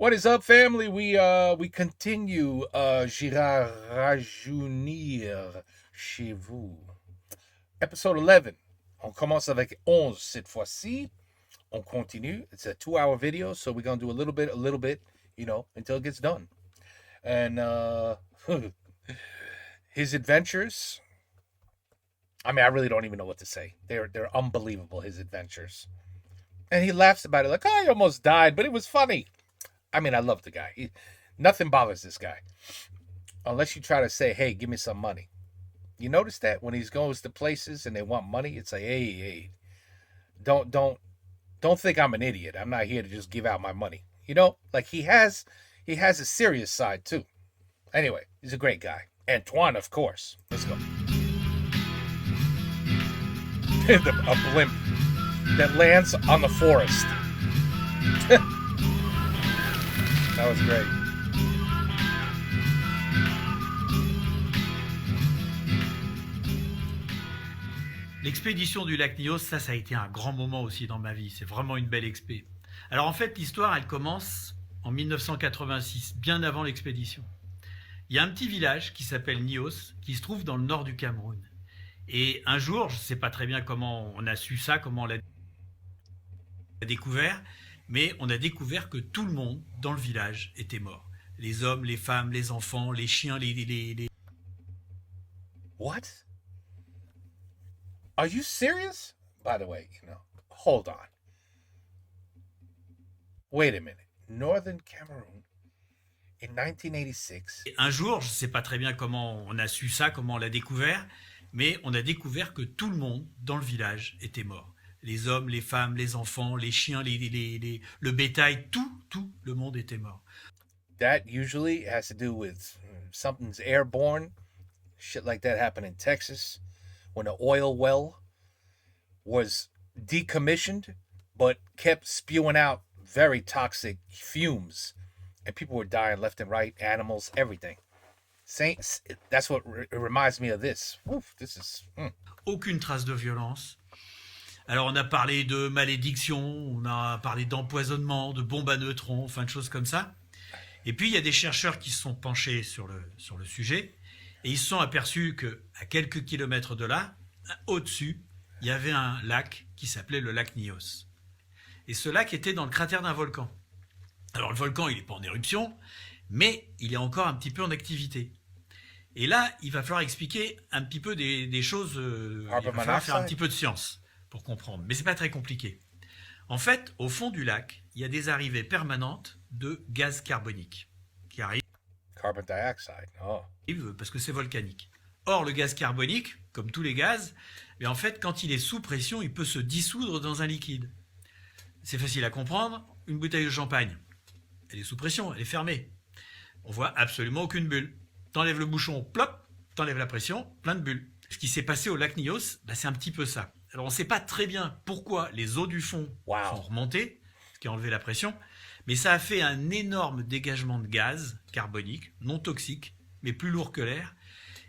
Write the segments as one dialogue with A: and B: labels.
A: What is up, family? We continue J'irai rajeunir chez vous. Episode 11. On commence avec 11 cette fois-ci. On continue. It's a 2-hour video, so we're gonna do a little bit, until it gets done. And his adventures. I mean, I really don't even know what to say. They're unbelievable, his adventures. And he laughs about it like, oh, I almost died, but it was funny. I mean, I love the guy. Nothing bothers this guy. Unless you try to say, hey, give me some money. You notice that when he goes to places and they want money, it's like, hey, don't think I'm an idiot. I'm not here to just give out my money. Like he has a serious side too. Anyway, he's a great guy. Antoine, of course. Let's go. A blimp that lands on the forest. That was great.
B: L'expédition du lac Nyos, ça a été un grand moment aussi dans ma vie. C'est vraiment une belle expé. Alors en fait, l'histoire, elle commence en 1986, bien avant l'expédition. Il y a un petit village qui s'appelle Nyos, qui se trouve dans le nord du Cameroun. Et un jour, je ne sais pas très bien comment on a su ça, comment on l'a découvert, mais on a découvert que tout le monde dans le village était mort. Les hommes, les femmes, les enfants, les chiens, les...
A: What? Are you serious? By the way, hold on. Wait a minute. Northern Cameroon in 1986.
B: Et un jour, je ne sais pas très bien comment on a su ça, comment on l'a découvert, mais on a découvert que tout le monde dans le village était mort. Les hommes, les femmes, les enfants, les chiens, le bétail, tout le monde était mort.
A: That usually has to do with something's airborne. Shit like that happened in Texas when an oil well was decommissioned but kept spewing out very toxic fumes. And people were dying left and right, animals, everything. Saints, that's what it reminds me of this. Oof, this is...
B: Aucune trace de violence. Alors on a parlé de malédiction, on a parlé d'empoisonnement, de bombes à neutrons, enfin de choses comme ça. Et puis il y a des chercheurs qui se sont penchés sur le sujet et ils se sont aperçus qu'à quelques kilomètres de là, au-dessus, il y avait un lac qui s'appelait le lac Nyos. Et ce lac était dans le cratère d'un volcan. Alors le volcan, il n'est pas en éruption, mais il est encore un petit peu en activité. Et là, il va falloir expliquer un petit peu des choses, il va falloir faire un petit peu de science pour comprendre. Mais c'est pas très compliqué. En fait, au fond du lac, il y a des arrivées permanentes de gaz carbonique qui arrivent.
A: Carbon dioxide, oh.
B: Parce que c'est volcanique. Or, le gaz carbonique, comme tous les gaz, mais en fait, quand il est sous pression, il peut se dissoudre dans un liquide. C'est facile à comprendre. Une bouteille de champagne, elle est sous pression, elle est fermée. On voit absolument aucune bulle. T'enlèves le bouchon, plop, t'enlèves la pression, plein de bulles. Ce qui s'est passé au lac Nyos, c'est un petit peu ça. Alors on ne sait pas très bien pourquoi les eaux du fond sont remontées, ce qui a enlevé la pression, mais ça a fait un énorme dégagement de gaz carbonique, non toxique, mais plus lourd que l'air.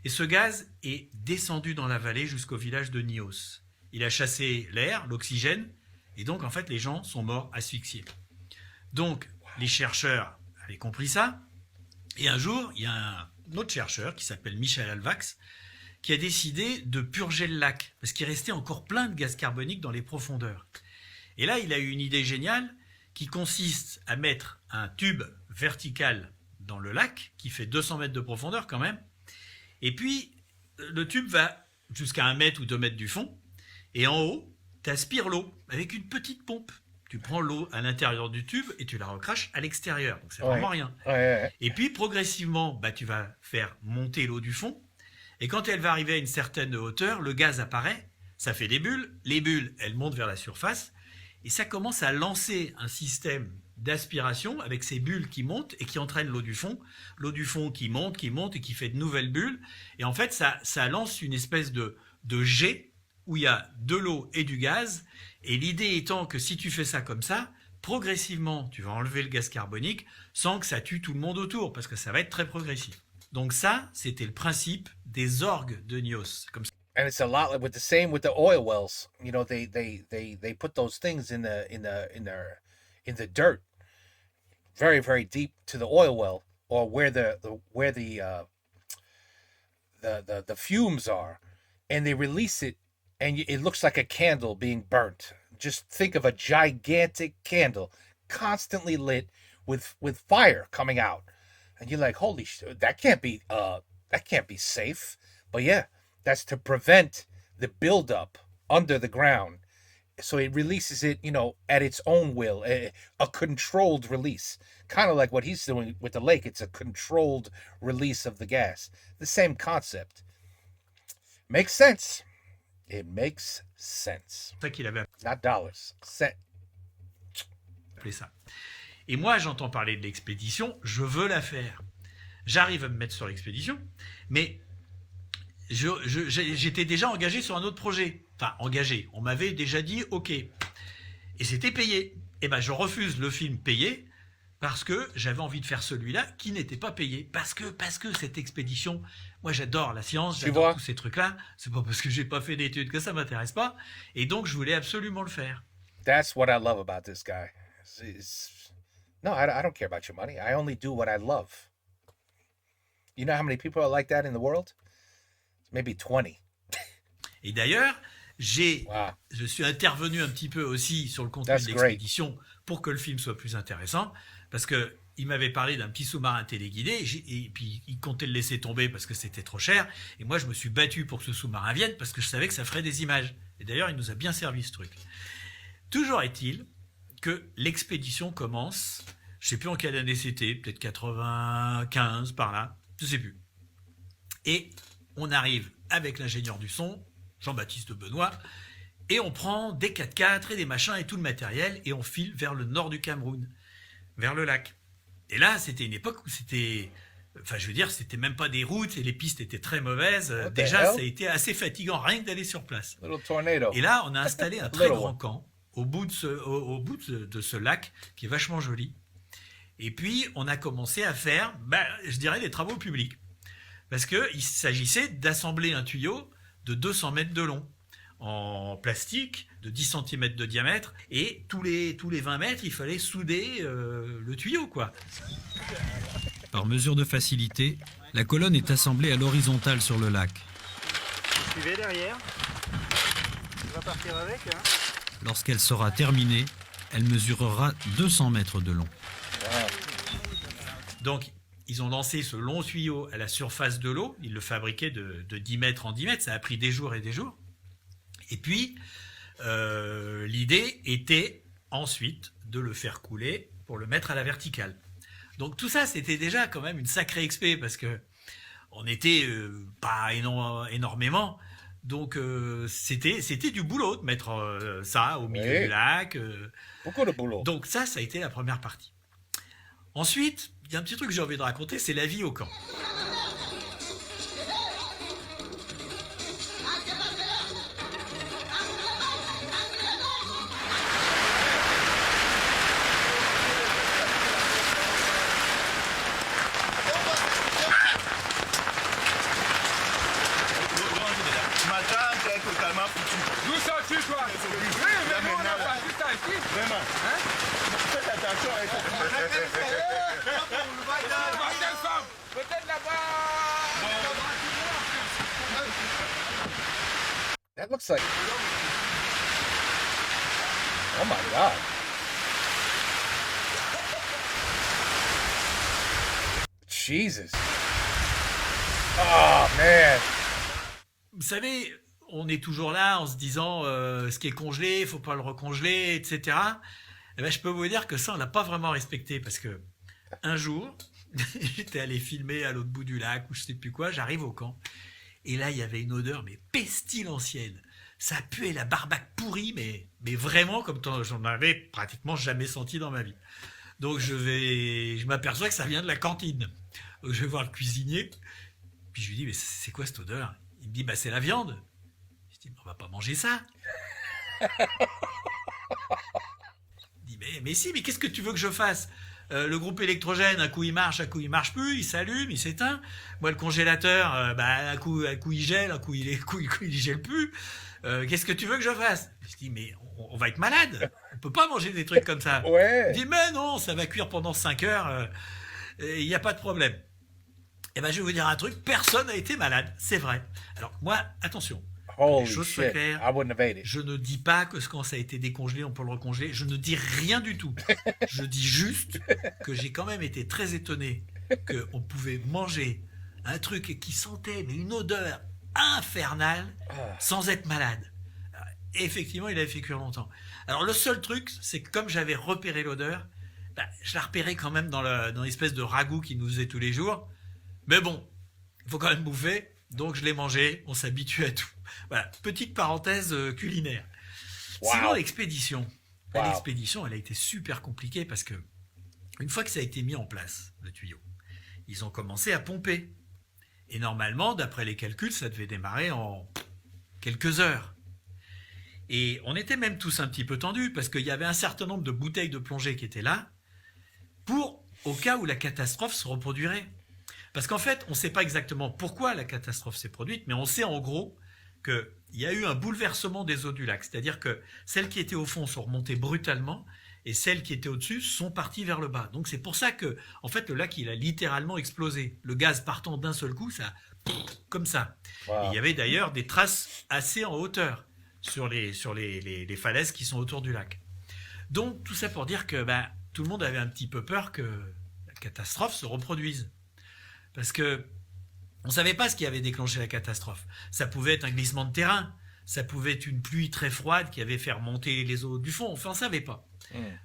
B: Et ce gaz est descendu dans la vallée jusqu'au village de Nyos. Il a chassé l'air, l'oxygène, et donc en fait les gens sont morts asphyxiés. Donc les chercheurs avaient compris ça, et un jour il y a un autre chercheur qui s'appelle Michel Alvax qui a décidé de purger le lac, parce qu'il restait encore plein de gaz carbonique dans les profondeurs. Et là, il a eu une idée géniale qui consiste à mettre un tube vertical dans le lac, qui fait 200 mètres de profondeur quand même, et puis le tube va jusqu'à 1 mètre ou 2 mètres du fond, et en haut, tu aspires l'eau avec une petite pompe. Tu prends l'eau à l'intérieur du tube et tu la recraches à l'extérieur, donc c'est vraiment rien.
A: Ouais.
B: Et puis progressivement, tu vas faire monter l'eau du fond, et quand elle va arriver à une certaine hauteur, le gaz apparaît, ça fait des bulles, les bulles, elles montent vers la surface, et ça commence à lancer un système d'aspiration avec ces bulles qui montent et qui entraînent l'eau du fond qui monte et qui fait de nouvelles bulles, et en fait ça lance une espèce de jet où il y a de l'eau et du gaz, et l'idée étant que si tu fais ça comme ça, progressivement tu vas enlever le gaz carbonique sans que ça tue tout le monde autour, parce que ça va être très progressif. Donc ça, c'était le principe des orgues de Nyos. Comme ça.
A: And it's a lot with the oil wells. They put those things in the dirt very, very deep to the oil well, or where the fumes are, and they release it, and it looks like a candle being burnt. Just think of a gigantic candle, constantly lit with fire coming out, and you're like, holy shit, that can't be safe. But yeah, that's to prevent the buildup under the ground. So it releases it, at its own will, a controlled release, kind of like what he's doing with the lake. It's a controlled release of the gas. The same concept. Makes sense. It makes sense.
B: C'est ça qu'il avait
A: Not dollars, cents.
B: appelé ça. Et moi, j'entends parler de l'expédition, je veux la faire. J'arrive à me mettre sur l'expédition, mais j'étais déjà engagé sur un autre projet. Enfin, engagé. On m'avait déjà dit OK. Et c'était payé. Et ben, je refuse le film payé parce que j'avais envie de faire celui-là qui n'était pas payé. Parce que cette expédition, moi j'adore la science, j'adore tous ces trucs-là. C'est pas parce que j'ai pas fait d'études que ça m'intéresse pas. Et donc, je voulais absolument le faire.
A: That's what I love about this guy. No, I don't care about your money. I only do what I love. You know how many people are like that in the world? Maybe 20.
B: Et d'ailleurs,
A: Wow.
B: je suis intervenu un petit peu aussi sur le contenu de l'expédition pour que le film soit plus intéressant, parce que il m'avait parlé d'un petit sous-marin téléguidé, et puis il comptait le laisser tomber parce que c'était trop cher, et moi je me suis battu pour que ce sous-marin vienne parce que je savais que ça ferait des images. Et d'ailleurs, il nous a bien servi ce truc. Toujours est-il que l'expédition commence, je sais plus en quelle année c'était, peut-être 95 par là, je sais plus. Et on arrive avec l'ingénieur du son, Jean-Baptiste Benoît, et on prend des 4x4 et des machins et tout le matériel, et on file vers le nord du Cameroun, vers le lac. Et là, c'était une époque où c'était même pas des routes, et les pistes étaient très mauvaises. Déjà, ça a été assez fatigant, rien que d'aller sur place. Et là, on a installé un très grand camp au bout de ce lac, qui est vachement joli. Et puis, on a commencé à faire, je dirais, des travaux publics. Parce qu'il s'agissait d'assembler un tuyau de 200 mètres de long, en plastique, de 10 cm de diamètre, et tous les 20 mètres, il fallait souder le tuyau, quoi.
C: Par mesure de facilité, la colonne est assemblée à l'horizontale sur le lac.
D: Suivez derrière. On va partir avec, hein.
C: Lorsqu'elle sera terminée, elle mesurera 200 mètres de long.
B: Donc, ils ont lancé ce long tuyau à la surface de l'eau. Ils le fabriquaient de 10 mètres en 10 mètres. Ça a pris des jours et des jours. Et puis, l'idée était ensuite de le faire couler pour le mettre à la verticale. Donc tout ça, c'était déjà quand même une sacrée expé parce que on était pas énormément. Donc c'était du boulot de mettre ça au milieu du lac.
A: Beaucoup de boulot.
B: Donc ça a été la première partie. Ensuite, il y a un petit truc que j'ai envie de raconter, c'est la vie au camp.
E: D'où sors-tu, toi? Oui, mais nous, on n'a pas juste ici.
D: Vraiment.
E: Hein?
D: Faites attention avec ça.
E: Quelle femme? Peut-être là-bas.
A: That looks like... Oh my God. Jesus. Oh, man.
B: Vous savez, on est toujours là en se disant ce qui est congelé, il faut pas le recongeler, etc. Eh ben, je peux vous dire que ça, on l'a pas vraiment respecté parce que un jour, j'étais allé filmer à l'autre bout du lac ou je sais plus quoi, j'arrive au camp et là, il y avait une odeur mais pestilentielle. Ça puait la barbaque pourrie, mais vraiment comme j'en avais pratiquement jamais senti dans ma vie. Donc je m'aperçois que ça vient de la cantine. Donc, je vais voir le cuisinier, puis je lui dis mais c'est quoi cette odeur? Il me dit c'est la viande. Je dis on va pas manger ça. Il dit mais si, mais qu'est-ce que tu veux que je fasse? Le groupe électrogène, un coup il marche, un coup il marche plus, il s'allume, il s'éteint. Moi le congélateur, un coup il gèle, un coup il gèle plus. Qu'est-ce que tu veux que je fasse? Je dis mais on va être malade. On peut pas manger des trucs comme ça.
A: Ouais.
B: Il dit, mais non, ça va cuire pendant 5 heures, il n'y a pas de problème. Eh ben, je vais vous dire un truc, personne n'a été malade, c'est vrai. Alors, moi, attention,
A: Holy
B: les choses soient
A: shit.
B: claires.
A: I wouldn't have ate it.
B: Je ne dis pas que quand ça a été décongelé, on peut le recongeler. Je ne dis rien du tout. Je dis juste que j'ai quand même été très étonné qu'on pouvait manger un truc qui sentait mais une odeur infernale sans être malade. Et effectivement, il avait fait cuire longtemps. Alors le seul truc, c'est que comme j'avais repéré l'odeur, je la repérais quand même dans l'espèce de ragoût qu'il nous faisait tous les jours. Mais bon, il faut quand même bouffer. Donc je l'ai mangé, on s'habitue à tout. Voilà, petite parenthèse culinaire.
A: Wow.
B: Sinon, l'expédition.
A: Wow.
B: L'expédition, elle a été super compliquée parce que une fois que ça a été mis en place, le tuyau, ils ont commencé à pomper. Et normalement, d'après les calculs, ça devait démarrer en quelques heures. Et on était même tous un petit peu tendus parce qu'il y avait un certain nombre de bouteilles de plongée qui étaient là au cas où la catastrophe se reproduirait. Parce qu'en fait, on ne sait pas exactement pourquoi la catastrophe s'est produite, mais on sait en gros qu'il y a eu un bouleversement des eaux du lac. C'est-à-dire que celles qui étaient au fond sont remontées brutalement et celles qui étaient au-dessus sont parties vers le bas. Donc c'est pour ça que, en fait, le lac, il a littéralement explosé. Le gaz partant d'un seul coup, ça, comme ça.
A: Wow.
B: Et il y avait d'ailleurs des traces assez en hauteur sur les falaises qui sont autour du lac. Donc tout ça pour dire que tout le monde avait un petit peu peur que la catastrophe se reproduise. Parce que on ne savait pas ce qui avait déclenché la catastrophe. Ça pouvait être un glissement de terrain, ça pouvait être une pluie très froide qui avait fait remonter les eaux du fond, enfin on ne savait pas.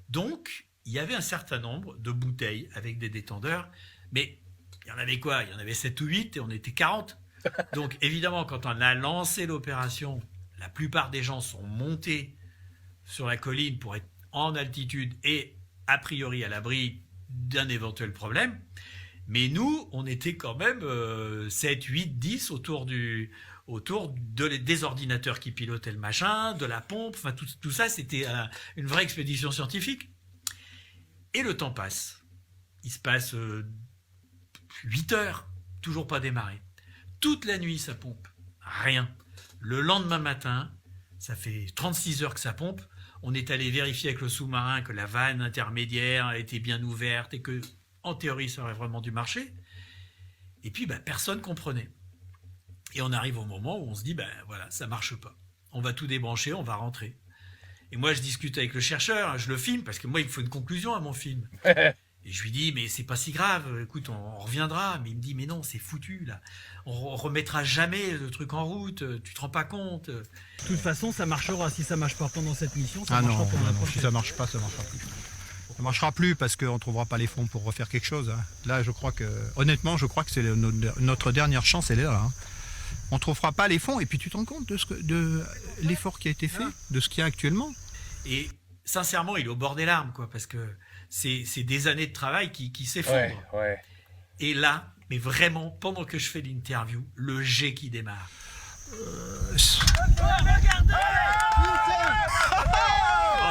B: Donc, il y avait un certain nombre de bouteilles avec des détendeurs, mais il y en avait quoi ? Il y en avait 7 ou 8 et on était 40. Donc évidemment, quand on a lancé l'opération, la plupart des gens sont montés sur la colline pour être en altitude et a priori à l'abri d'un éventuel problème. Mais nous, on était quand même 7, 8, 10 autour des ordinateurs qui pilotaient le machin, de la pompe, enfin tout ça, c'était une vraie expédition scientifique. Et le temps passe. Il se passe 8 heures, toujours pas démarré. Toute la nuit, ça pompe. Rien. Le lendemain matin, ça fait 36 heures que ça pompe. On est allé vérifier avec le sous-marin que la vanne intermédiaire était bien ouverte et que, en théorie, ça aurait vraiment dû marcher. Et puis, personne comprenait. Et on arrive au moment où on se dit, voilà, ça marche pas. On va tout débrancher, on va rentrer. Et moi, je discute avec le chercheur, je le filme, parce que moi, il me faut une conclusion à mon film. Et je lui dis, mais c'est pas si grave, écoute, on reviendra. Mais il me dit, mais non, c'est foutu, là. On remettra jamais le truc en route, tu te rends pas compte.
F: De toute façon, ça marchera. Si ça marche pas pendant cette mission, ça
G: Ah
F: marchera
G: non,
F: pendant la
G: non,
F: prochaine.
G: si ça marche pas, ça marchera plus. Ça marchera plus parce qu'on ne trouvera pas les fonds pour refaire quelque chose. Hein. Là, je crois que, honnêtement, je crois que c'est notre dernière chance, elle est là. Hein. On ne trouvera pas les fonds et puis tu te rends compte de l'effort qui a été fait, de ce qu'il y a actuellement.
B: Et sincèrement, il est au bord des larmes, quoi, parce que c'est des années de travail qui s'effondrent.
A: Ouais.
B: Et là, mais vraiment, pendant que je fais l'interview, le jet qui démarre.
H: Oh,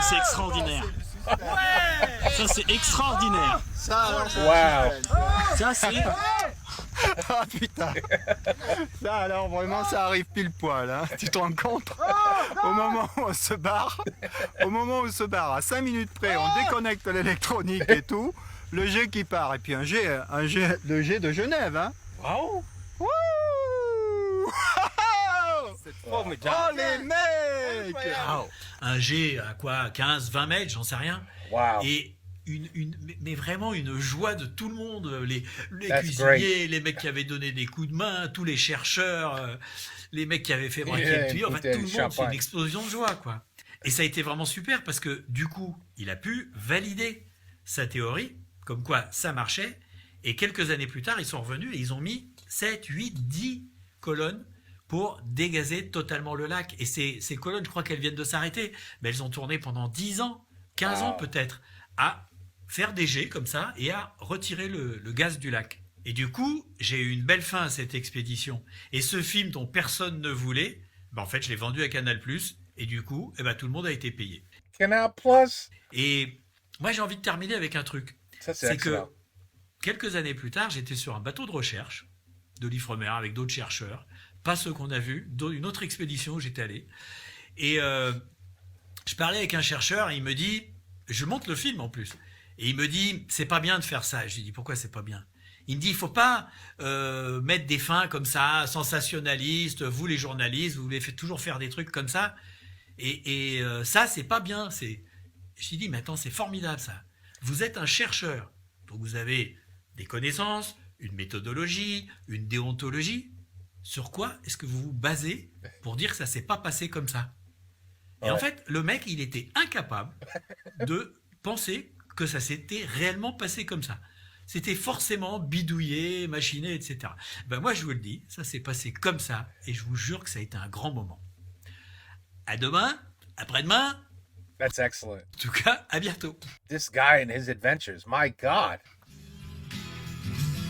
H: c'est extraordinaire. Ça, c'est extraordinaire.
A: Wow.
H: Ça, c'est...
G: Ah putain. Ça alors vraiment ça arrive pile poil. Hein. Tu te rends compte au moment où on se barre, à 5 minutes près, on déconnecte l'électronique et tout, le jet qui part. Et puis le jet de Genève. Hein.
A: Wow.
G: Wouh. Oh les mecs.
B: Un jet à quoi, 15, 20 mètres, j'en sais rien.
A: Wow.
B: Et mais vraiment une joie de tout le monde, les
A: That's
B: cuisiniers, les mecs qui avaient donné des coups de main, tous les chercheurs, les mecs qui avaient fait braquer le tuyau,
A: une
B: enfin
A: bouteille
B: tout
A: de
B: le monde, c'est une
A: champagne.
B: explosion de joie, quoi. Et ça a été vraiment super parce que du coup, il a pu valider sa théorie, comme quoi ça marchait, et quelques années plus tard, ils sont revenus et ils ont mis 7, 8, 10 colonnes pour dégazer totalement le lac. Et ces colonnes, je crois qu'elles viennent de s'arrêter, mais elles ont tourné pendant 10 ans, 15 ans peut-être, à faire des jets comme ça et à retirer le gaz du lac. Et du coup, j'ai eu une belle fin à cette expédition. Et ce film dont personne ne voulait, en fait, je l'ai vendu à Canal+, et du coup, tout le monde a été payé.
A: Canal Plus.
B: Et moi, j'ai envie de terminer avec un truc.
A: Ça, c'est
B: C'est que
A: excellent.
B: quelques années plus tard, j'étais sur un bateau de recherche de l'Ifremer avec d'autres chercheurs, pas ceux qu'on a vus, une autre expédition où j'étais allé. Et Je parlais avec un chercheur et il me dit, je montre le film en plus, et il me dit, c'est pas bien de faire ça. Je lui dis, pourquoi c'est pas bien? Il me dit, il faut pas mettre des fins comme ça, sensationnalistes. Vous les journalistes, vous voulez toujours faire des trucs comme ça, et ça c'est pas bien. Je lui dis, mais attends, c'est formidable ça. Vous êtes un chercheur, donc vous avez des connaissances, une méthodologie, une déontologie. Sur quoi est-ce que vous vous basez pour dire que ça s'est pas passé comme ça? Et en fait, le mec, il était incapable de penser que ça s'était réellement passé comme ça. C'était forcément bidouillé, machiné, etc. Ben moi, je vous le dis, ça s'est passé comme ça, et je vous jure que ça a été un grand moment. À demain, après-demain,
A: That's excellent.
B: en tout cas, à bientôt.
A: This guy and his adventures, my God.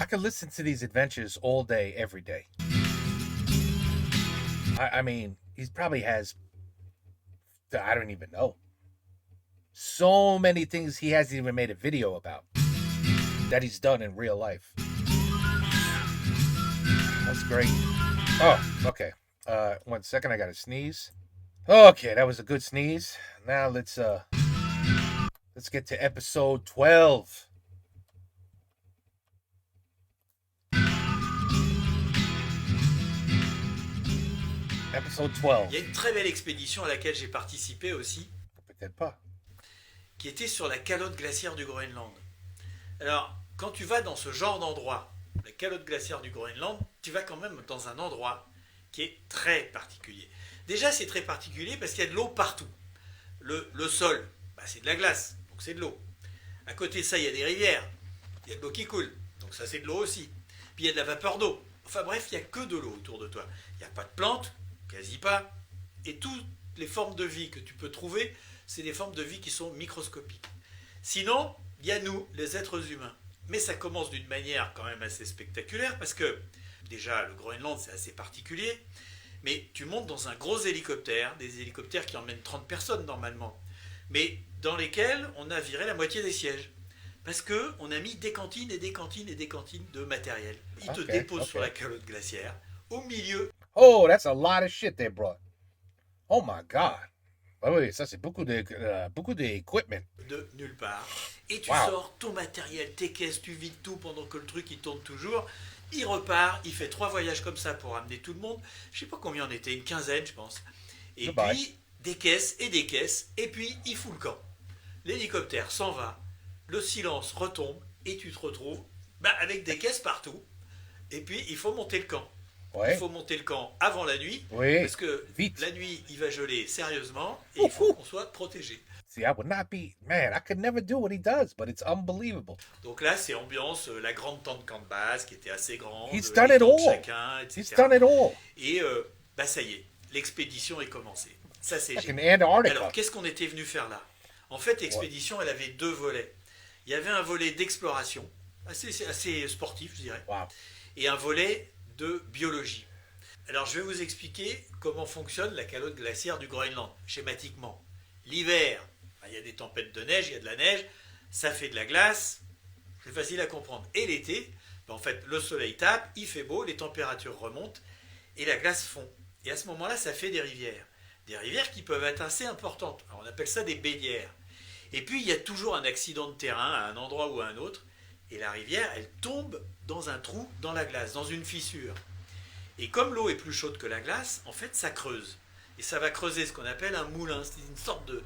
A: I could listen to these adventures all day, every day. I mean, he probably has, I don't even know, so many things he hasn't even made a video about that he's done in real life. That's great. Oh, okay. 1 second, I gotta sneeze. Okay, that was a good sneeze. Now let's get to episode 12. Episode 12.
B: Il y a une très belle expédition à laquelle j'ai participé aussi,
A: Peut-être pas.
B: qui était sur la calotte glaciaire du Groenland. Alors, quand tu vas dans ce genre d'endroit, la calotte glaciaire du Groenland, tu vas quand même dans un endroit qui est très particulier. Déjà, c'est très particulier parce qu'il y a de l'eau partout. Le sol, bah, c'est de la glace, donc c'est de l'eau. À côté de ça, il y a des rivières, il y a de l'eau qui coule, donc ça c'est de l'eau aussi. Puis il y a de la vapeur d'eau. Enfin bref, il n'y a que de l'eau autour de toi. Il n'y a pas de plantes, quasi pas. Et toutes les formes de vie que tu peux trouver, c'est des formes de vie qui sont microscopiques. Sinon, il y a nous, les êtres humains. Mais ça commence d'une manière quand même assez spectaculaire parce que déjà le Groenland c'est assez particulier. Mais tu montes dans un gros hélicoptère, des hélicoptères qui emmènent 30 personnes normalement, mais dans lesquels on a viré la moitié des sièges. Parce qu'on a mis des cantines et des cantines et des cantines de matériel. Ils te déposent sur la calotte glaciaire, au milieu.
A: Oh, that's a lot of shit they brought. Oh my God. Ah oui, ça c'est beaucoup d'équipement.
B: De nulle part. Et tu
A: Wow.
B: sors ton matériel, tes caisses, tu vides tout pendant que le truc il tourne toujours. Il repart, il fait 3 voyages comme ça pour amener tout le monde. Je sais pas combien on était, une quinzaine je pense. Et
A: Goodbye.
B: puis des caisses, et puis il fout le camp. L'hélicoptère s'en va, le silence retombe, et tu te retrouves avec des caisses partout. Et puis il faut monter le camp.
A: Ouais.
B: Il faut monter le camp avant la nuit,
A: Oui.
B: parce que
A: Vite.
B: la nuit il va geler sérieusement, et il faut qu'on soit protégé.
A: See, I would not be, man, I could never do what he does, but it's unbelievable.
B: Donc là, c'est ambiance, la grande tente camp de base qui était assez grande.
A: He's
B: les
A: done it
B: tentes
A: all.
B: chacun, etc.
A: He's done it all.
B: Et ça y est, l'expédition est commencée. Ça, c'est
A: Like in
B: génial.
A: Antarctica.
B: Alors, qu'est-ce qu'on était venu faire là? En fait, l'expédition, elle avait 2 volets. Il y avait un volet d'exploration, assez sportif, je dirais,
A: Wow.
B: et un volet de biologie. Alors, je vais vous expliquer comment fonctionne la calotte glaciaire du Groenland, schématiquement. L'hiver, il y a des tempêtes de neige, il y a de la neige, ça fait de la glace, c'est facile à comprendre. Et l'été, en fait, le soleil tape, il fait beau, les températures remontent, et la glace fond. Et à ce moment-là, ça fait des rivières. Des rivières qui peuvent être assez importantes. Alors, on appelle ça des bélières. Et puis, il y a toujours un accident de terrain à un endroit ou à un autre, et la rivière, elle tombe dans un trou dans la glace, dans une fissure. Et comme l'eau est plus chaude que la glace, en fait, ça creuse. Et ça va creuser ce qu'on appelle un moulin. C'est une sorte de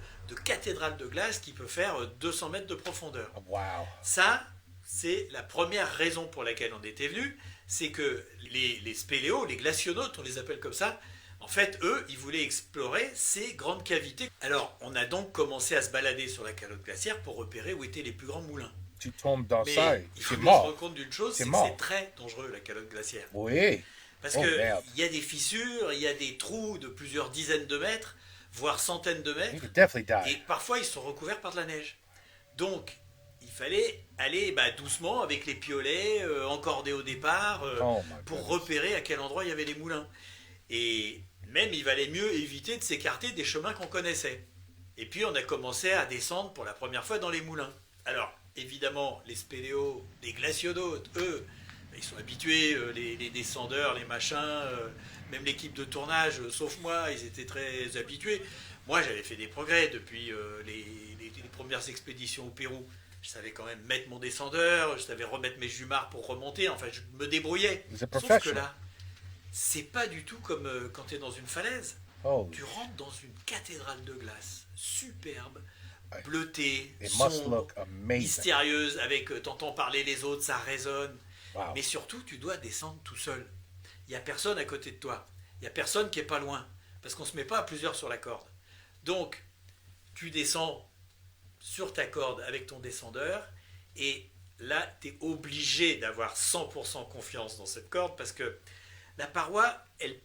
B: cathédrale de glace qui peut faire 200 mètres de profondeur.
A: Wow.
B: Ça, c'est la première raison pour laquelle on était venu. C'est que les spéléos, les glacionautes, on les appelle comme ça, en fait, eux, ils voulaient explorer ces grandes cavités. Alors, on a donc commencé à se balader sur la calotte glaciaire pour repérer où étaient les plus grands moulins.
A: Tu tombes dans
B: Mais
A: ça,
B: il faut
A: c'est
B: qu'on se rende
A: mort.
B: compte d'une chose,
A: C'est
B: c'est que
A: mort.
B: c'est très dangereux, la calotte glaciaire.
A: Oui.
B: Parce
A: Oh,
B: qu'il
A: merde.
B: y a des fissures, il y a des trous de plusieurs dizaines de mètres, voire centaines de
A: You
B: mètres,
A: could definitely
B: et
A: die.
B: parfois ils sont recouverts par de la neige. Donc, il fallait aller doucement avec les piolets, encordés au départ,
A: Oh my
B: pour
A: goodness.
B: repérer à quel endroit il y avait les moulins. Et même, il valait mieux éviter de s'écarter des chemins qu'on connaissait. Et puis, on a commencé à descendre pour la première fois dans les moulins. Alors, évidemment, les spéléos, les glacionautes, eux, ils sont habitués, les descendeurs, les machins, même l'équipe de tournage, sauf moi, ils étaient très habitués. Moi, j'avais fait des progrès depuis les premières expéditions au Pérou. Je savais quand même mettre mon descendeur, je savais remettre mes jumards pour remonter, enfin, je me débrouillais.
A: He's a
B: Sauf que
A: professional.
B: là, c'est pas du tout comme quand tu es dans une falaise.
A: Oh,
B: Tu rentres dans une cathédrale de glace, superbe, bleutée,
A: it must
B: sombre,
A: look amazing.
B: mystérieuse, avec t'entends parler les autres, ça résonne.
A: Wow.
B: Mais surtout, tu dois descendre tout seul. Il n'y a personne à côté de toi. Il n'y a personne qui est pas loin. Parce qu'on ne se met pas à plusieurs sur la corde. Donc, tu descends sur ta corde avec ton descendeur. Et là, tu es obligé d'avoir 100% confiance dans cette corde. Parce que la paroi, elle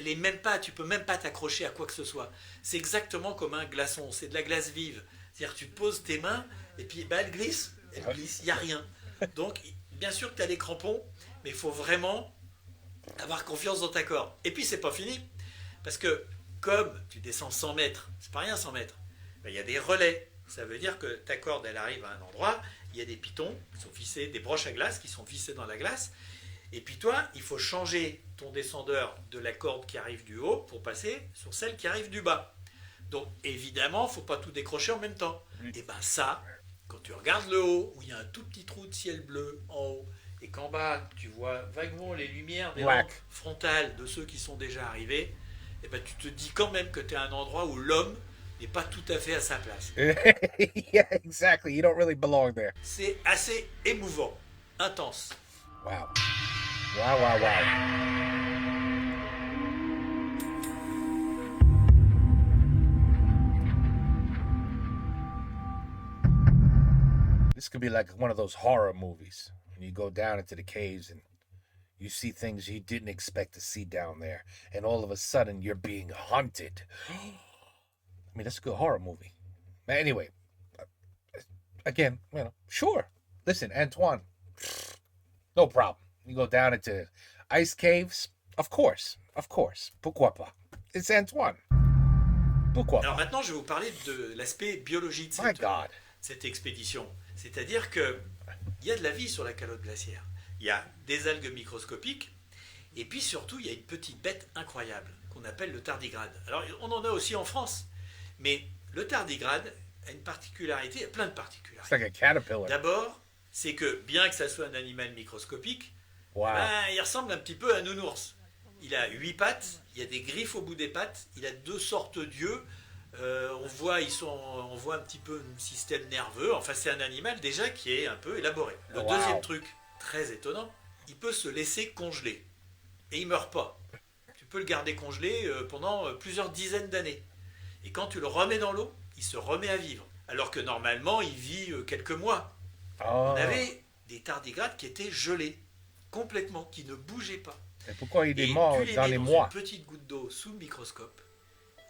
B: est même pas, tu peux même pas t'accrocher à quoi que ce soit. C'est exactement comme un glaçon. C'est de la glace vive. C'est-à-dire, tu poses tes mains et puis bah, elle glisse. Il n'y a rien. Donc, bien sûr que tu as des crampons, mais il faut vraiment avoir confiance dans ta corde. Et puis, c'est pas fini. Parce que, comme tu descends 100 mètres, c'est pas rien 100 mètres, ben, il y a des relais. Ça veut dire que ta corde, elle arrive à un endroit, il y a des pitons qui sont vissés, des broches à glace qui sont vissées dans la glace. Et puis toi, il faut changer ton descendeur de la corde qui arrive du haut pour passer sur celle qui arrive du bas. Donc, évidemment, il ne faut pas tout décrocher en même temps. Et ben ça, quand tu regardes le haut, où il y a un tout petit trou de ciel bleu en haut, et qu'en bas, tu vois vaguement les lumières des
A: Black.
B: lampes frontales de ceux qui sont déjà arrivés, et ben tu te dis quand même que tu es à un endroit où l'homme n'est pas tout à fait à sa place.
A: Yeah, exactly. You don't really belong there.
B: C'est assez émouvant, intense.
A: Wow. Wow, wow, wow. This could be like one of those horror movies. When you go down into the caves and you see things you didn't expect to see down there, and all of a sudden you're being hunted. I mean, that's a good horror movie. Anyway, again, sure. Listen, Antoine, no problem. You go down into ice caves, of course. Pourquoi pas? It's Antoine. Pourquoi
B: Alors
A: pas?
B: maintenant, je vais vous parler de l'aspect biologique de
A: My God.
B: cette expédition. C'est-à-dire qu'il y a de la vie sur la calotte glaciaire. Il y a des algues microscopiques, et puis surtout, il y a une petite bête incroyable qu'on appelle le tardigrade. Alors, on en a aussi en France, mais le tardigrade a une particularité, plein de
A: It's
B: particularités.
A: like a caterpillar.
B: D'abord, c'est que bien que ça soit un animal microscopique,
A: Wow.
B: ben, il ressemble un petit peu à un nounours. Il a 8 pattes, il y a des griffes au bout des pattes, il a 2 sortes d'yeux. On voit un petit peu un système nerveux. Enfin, c'est un animal déjà qui est un peu élaboré. Le
A: Wow.
B: deuxième truc, très étonnant, il peut se laisser congeler. Et il meurt pas. Tu peux le garder congelé pendant plusieurs dizaines d'années. Et quand tu le remets dans l'eau, il se remet à vivre. Alors que normalement, il vit quelques mois.
A: Oh.
B: On avait des tardigrades qui étaient gelés, complètement, qui ne bougeaient pas.
A: Et pourquoi il est
B: Et
A: mort
B: tu les
A: dans
B: mets
A: les
B: dans
A: mois?
B: une petite goutte d'eau sous le microscope.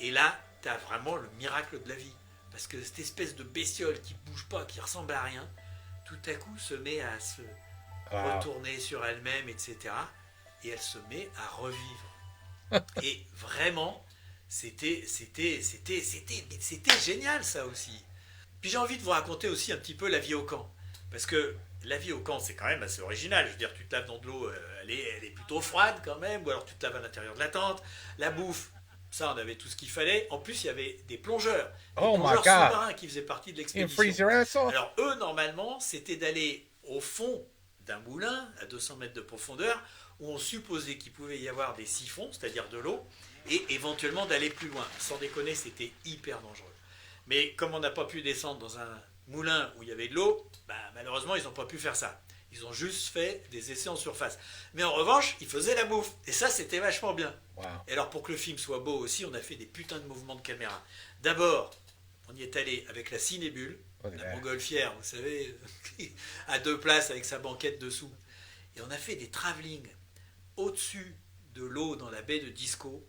B: Et là, tu as vraiment le miracle de la vie. Parce que cette espèce de bestiole qui bouge pas, qui ressemble à rien, tout à coup se met à se
A: Wow.
B: retourner sur elle-même, etc. Et elle se met à revivre. Et vraiment, c'était génial ça aussi. Puis j'ai envie de vous raconter aussi un petit peu la vie au camp. Parce que la vie au camp, c'est quand même assez original. Je veux dire, tu te laves dans de l'eau, elle est plutôt froide quand même, ou alors tu te laves à l'intérieur de la tente. La bouffe, ça, on avait tout ce qu'il fallait. En plus, il y avait des plongeurs. Des
A: Oh my
B: plongeurs
A: God.
B: sous-marins qui faisaient partie de
A: You
B: l'expédition.
A: freeze your ass off?
B: Alors eux, normalement, c'était d'aller au fond d'un moulin à 200 mètres de profondeur, où on supposait qu'il pouvait y avoir des siphons, c'est-à-dire de l'eau, et éventuellement d'aller plus loin. Sans déconner, c'était hyper dangereux. Mais comme on n'a pas pu descendre dans un moulin où il y avait de l'eau, bah, malheureusement, ils n'ont pas pu faire ça. Ils ont juste fait des essais en surface. Mais en revanche, ils faisaient la bouffe. Et ça, c'était vachement bien.
A: Wow.
B: Et alors, pour que le film soit beau aussi, on a fait des putains de mouvements de caméra. D'abord, on y est allé avec la Cinébule,
A: Look at
B: la
A: that.
B: montgolfière, vous savez, à 2 places avec sa banquette dessous. Et on a fait des travelling au-dessus de l'eau dans la baie de Disco.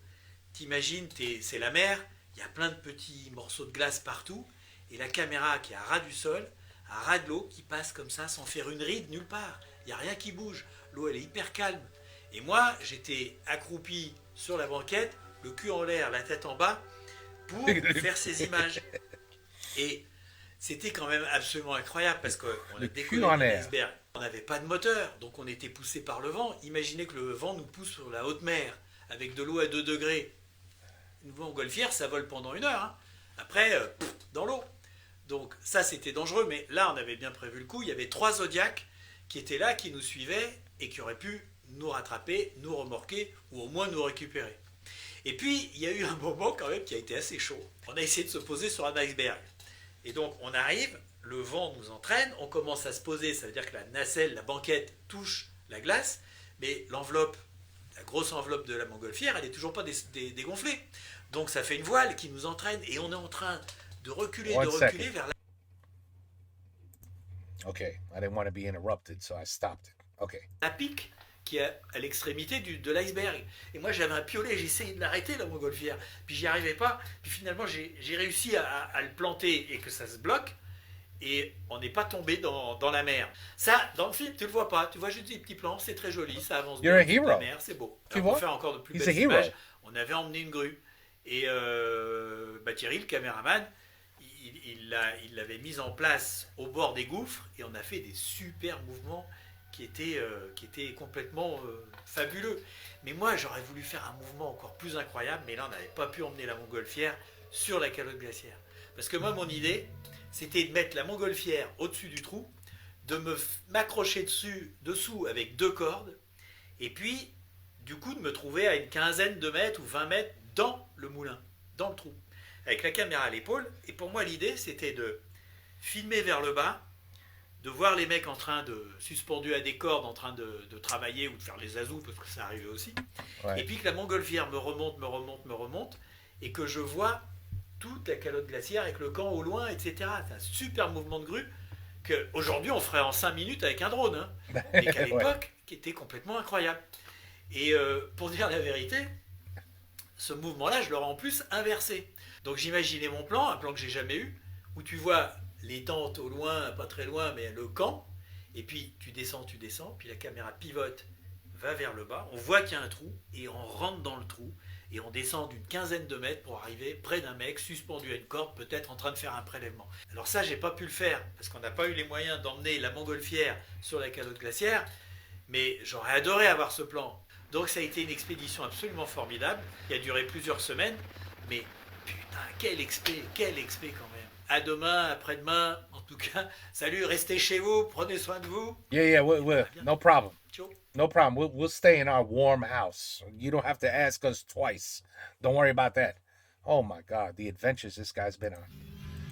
B: T'imagines, c'est la mer, il y a plein de petits morceaux de glace partout, et la caméra qui est à ras du sol, à ras de l'eau, qui passe comme ça sans faire une ride nulle part. Il n'y a rien qui bouge. L'eau, elle est hyper calme. Et moi, j'étais accroupi sur la banquette, le cul en l'air, la tête en bas, pour faire ces images. Et c'était quand même absolument incroyable parce qu'on a
A: Le cul
B: décollé
A: en
B: d'un
A: l'air.
B: iceberg. On n'avait pas de moteur, donc on était poussé par le vent. Imaginez que le vent nous pousse sur la haute mer avec de l'eau à 2 degrés. une montgolfière, ça vole pendant 1 heure. Hein. Après, dans l'eau. Donc ça, c'était dangereux. Mais là, on avait bien prévu le coup. Il y avait 3 Zodiacs qui étaient là, qui nous suivaient et qui auraient pu nous rattraper, nous remorquer ou au moins nous récupérer. Et puis, il y a eu un moment quand même qui a été assez chaud. On a essayé de se poser sur un iceberg. Et donc, on arrive, le vent nous entraîne, on commence à se poser, ça veut dire que la nacelle, la banquette touche la glace, mais l'enveloppe, la grosse enveloppe de la montgolfière, elle n'est toujours pas dégonflée. Donc, ça fait une voile qui nous entraîne et on est en train de reculer, vers la...
A: Okay, I didn't want to be interrupted, so I stopped it. Okay.
B: La pique qui est à l'extrémité de l'iceberg. Et moi, j'avais un piolet, j'essayais de l'arrêter, la montgolfière. Puis j'y arrivais pas. Puis finalement, j'ai réussi à le planter et que ça se bloque. Et on n'est pas tombé dans la mer. Ça, dans le film, tu le vois pas. Tu vois juste des petits plans, c'est très joli, ça avance
A: You're
B: bien.
A: a hero.
B: La mer, c'est beau.
A: Tu
B: Alors, pour
A: vois?
B: faire encore de plus
A: He's
B: belles
A: a hero.
B: images, on avait emmené une grue. Et Thierry, le caméraman, il l'avait mise en place au bord des gouffres et on a fait des super mouvements qui étaient complètement fabuleux. Mais moi, j'aurais voulu faire un mouvement encore plus incroyable, mais là, on n'avait pas pu emmener la montgolfière sur la calotte glaciaire. Parce que moi, mon idée, c'était de mettre la montgolfière au-dessus du trou, de m'accrocher dessous avec 2 cordes, et puis, du coup, de me trouver à une quinzaine de mètres ou 20 mètres dans le moulin, dans le trou, avec la caméra à l'épaule. Et pour moi, l'idée, c'était de filmer vers le bas, de voir les mecs en train suspendus à des cordes, en train de travailler ou de faire les azous, parce que ça arrivait aussi.
A: Ouais.
B: Et puis que la montgolfière me remonte, et que je vois toute la calotte glaciaire avec le camp au loin, etc. C'est un super mouvement de grue qu'aujourd'hui on ferait en 5 minutes avec un drone, hein, mais qu'à l'époque, qui était complètement incroyable. Et pour dire la vérité, ce mouvement-là, je l'aurais en plus inversé. Donc j'imaginais mon plan, un plan que j'ai jamais eu, où tu vois les tentes au loin, pas très loin, mais le camp, et puis tu descends, puis la caméra pivote, va vers le bas, on voit qu'il y a un trou, et on rentre dans le trou, et on descend d'une quinzaine de mètres pour arriver près d'un mec suspendu à une corde, peut-être en train de faire un prélèvement. Alors ça, j'ai pas pu le faire, parce qu'on n'a pas eu les moyens d'emmener la montgolfière sur la calotte glaciaire, mais j'aurais adoré avoir ce plan. Donc ça a été une expédition absolument formidable, qui a duré plusieurs semaines, mais putain, quel expé quand même. À demain, après-demain, en tout cas. Salut, restez chez vous, prenez soin de vous.
A: Yeah, no problem.
B: Ciao.
A: No problem. We'll stay in our warm house. You don't have to ask us twice. Don't worry about that. Oh my God, the adventures this guy's been on.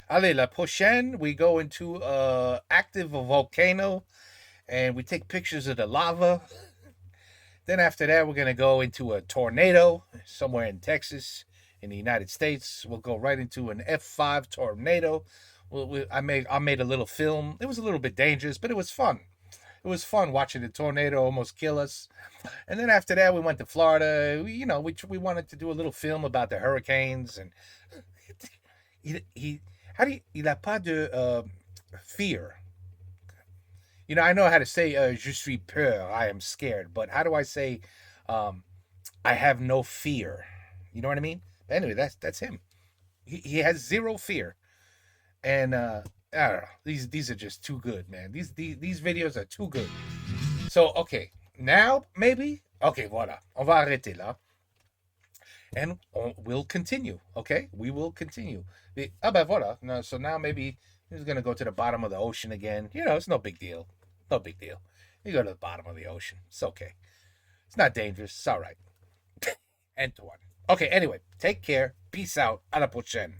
A: Allez, la prochaine, we go into active volcano, and we take pictures of the lava. Then after that, we're gonna go into a tornado somewhere in Texas, in the United States. We'll go right into an F5 tornado. I made a little film. It was a little bit dangerous, but it was fun. It was fun watching the tornado almost kill us. And then after that, we went to Florida. We wanted to do a little film about the hurricanes. And il a pas de fear. You know, I know how to say je suis peur, I am scared, but how do I say I have no fear? You know what I mean? But anyway, that's him. He has zero fear. And I don't know. These are just too good, man. These videos are too good. So, okay. Now, maybe. Okay, voilà. On va arrêter là. And we'll continue. Okay? We will continue. Ben voilà. No, so now maybe he's going to go to the bottom of the ocean again. You know, it's no big deal. No big deal. You go to the bottom of the ocean. It's okay. It's not dangerous. It's all right. Antoine. Okay, anyway. Take care. Peace out. À la prochaine.